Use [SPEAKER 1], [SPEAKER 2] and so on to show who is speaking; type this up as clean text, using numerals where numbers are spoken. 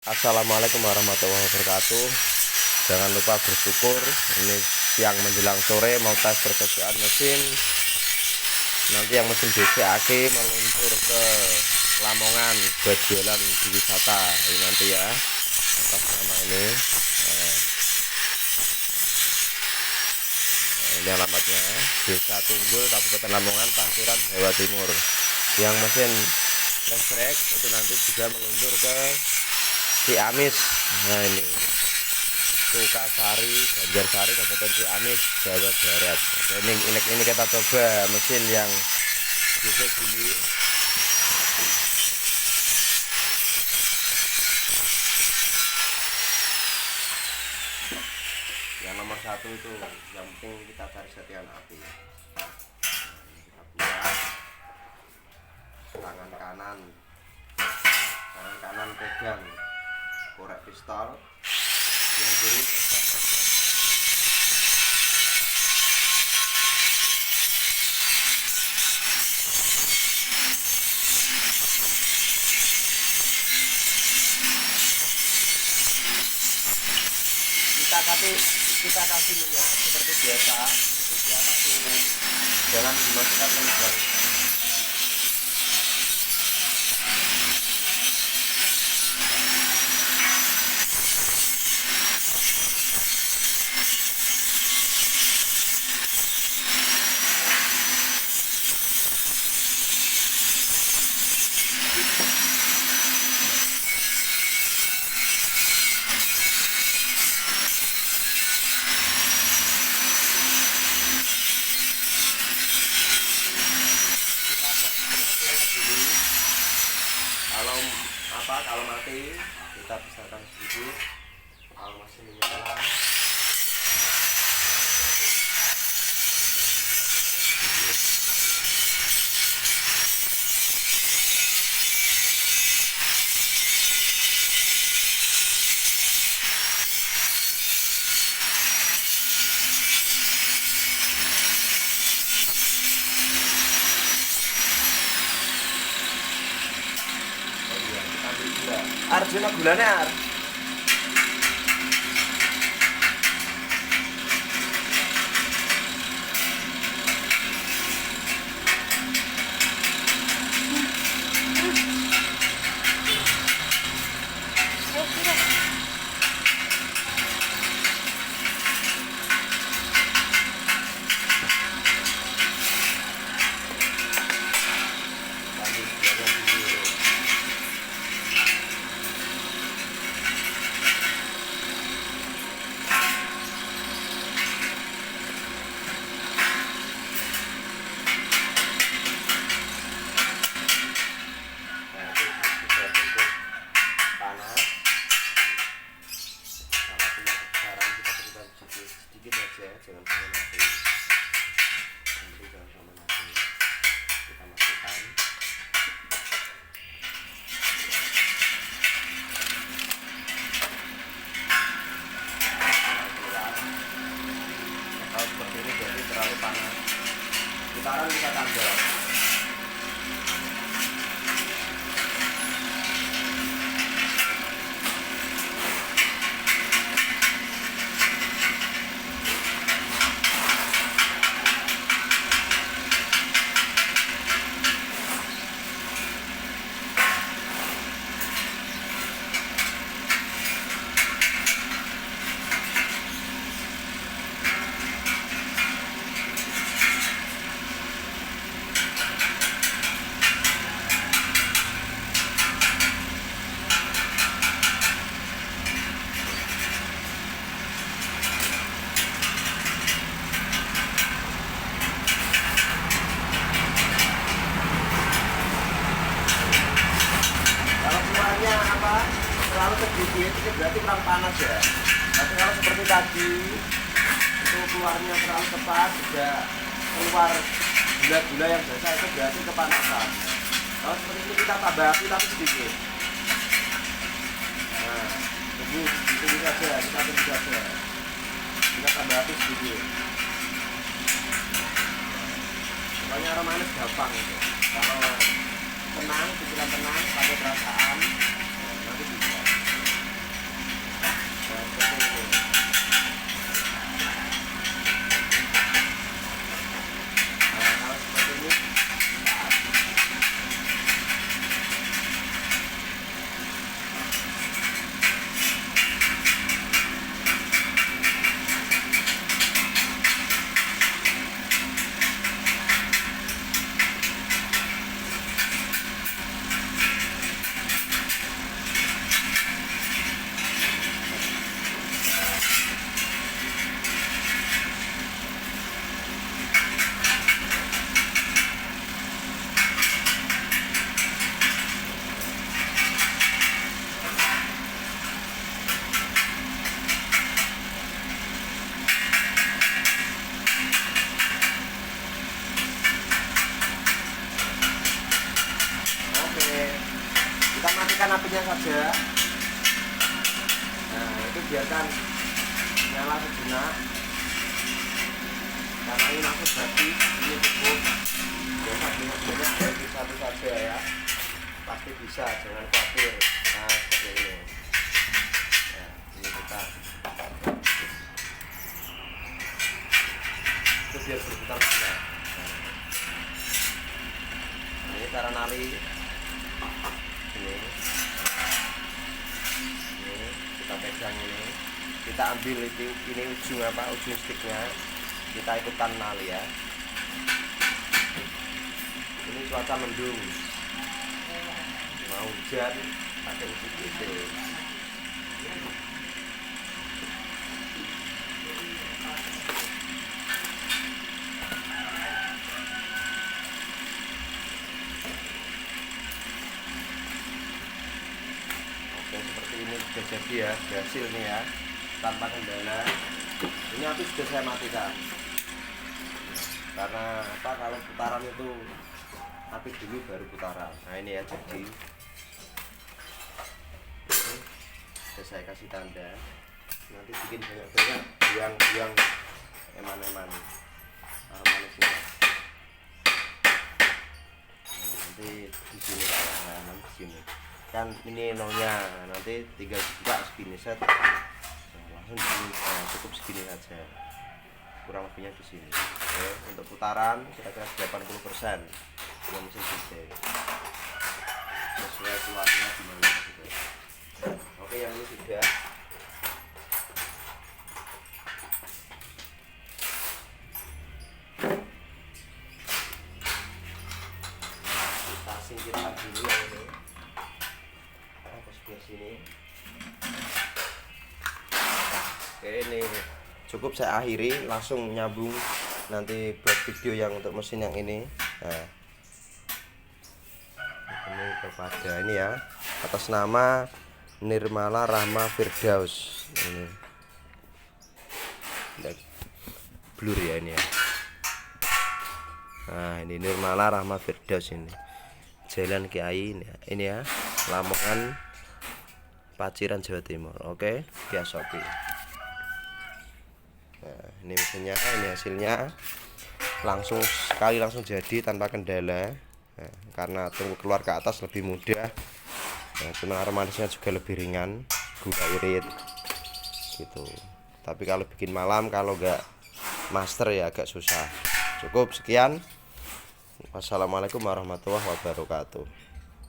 [SPEAKER 1] Assalamualaikum warahmatullahi wabarakatuh. Jangan lupa bersyukur. Ini siang menjelang sore mau tes percobaan mesin. Nanti yang mesin DC aki meluncur ke Lamongan buat jualan di wisata. Ini nanti ya atas nama ini. Ini alamatnya Desa Tunggul, Kabupaten Lamongan, Pasiran, Jawa Timur. Yang mesin listrik itu nanti juga meluncur ke Ciamis. Nah ini Sukasari, Banjarsari, Kabupaten Ciamis, Jawa Barat. Ini kita coba mesin yang DC dulu. Yang nomor satu itu yang penting kita cari setian api. Nah, ini kita buat tangan kanan pegang korek pistol, yang kiri pegang bagian. Kita kasih minyak seperti biasa, itu di atas ini, jangan dimasukkan ke lubangnya. Kalau mati kita pisahkan sedikit, kalau masih menyala Arjuna gulanya Ar. Sedikit aja, jangan sampai mati. Nanti jangan sampai mati. Kita masukkan. Kalau seperti ini jadi terlalu panas. Putaran kita tambah. Terlalu sedikit ini berarti kurang panas ya. Tapi kalau seperti tadi itu keluarnya terlalu cepat, juga keluar gula-gula yang biasa, itu berarti kepanasan. Kalau seperti ini kita tambah api tapi sedikit. Nah, tunggu saja, kita tunggu saja. Kita tambah api sedikit. Pokoknya aromanya gampang itu. Kalau tenang, pikiran tenang, pakai perasaan, nanti bisa. biarkan nyala sejenak karena ini langsung jadi ini cukup biasa banyak dari satu saja ya, pasti bisa, jangan khawatir. Nah seperti ini ya, ini kita itu biar berputar semua. Nah, ini cara nali ini kita pegang ini, kita ambil itu ini ujung sticknya, kita ikutan nali ya. Ini cuaca mendung, mau hujan pakai ujung gitu. Oke, seperti ini sudah jadi ya, berhasil nih ya, tanpa kendala. Ini api sudah saya matikan karena apa, kalau putaran itu api dulu baru putaran. Nah ini ya, jadi ini sudah saya kasih tanda, nanti bikin banyak-banyak buang eman-eman manisnya. Nah, nanti di sini nanti di sini kan ini nolnya, nanti tinggal buka segini set, langsung begini. Nah, cukup segini saja, kurang lebihnya di sini. Oke, untuk putaran kira-kira 80% dengan mesin jahit sesuai keluarnya gimana gitu. Oke, yang ini sudah. Kita singkirkan dulu yang ini, ke sebelah sini. Oke, ini cukup saya akhiri, langsung nyambung nanti buat video yang untuk mesin yang ini. Nah, ini kepada ini ya, atas nama Nirmala Rahma Firdaus. Ini blur ya ini ya. Nah ini Nirmala Rahma Firdaus, ini Jalan Kiai ini ya, Lamongan, Paciran, Jawa Timur. Oke, via Shopee. Nah, ini mesinnya, ini hasilnya langsung sekali langsung jadi tanpa kendala. Nah, karena tunggu keluar ke atas lebih mudah. Nah, cuma aroma manisnya juga lebih ringan, gula irit gitu. Tapi kalau bikin malam, kalau nggak master ya agak susah. Cukup sekian. Wassalamualaikum warahmatullahi wabarakatuh.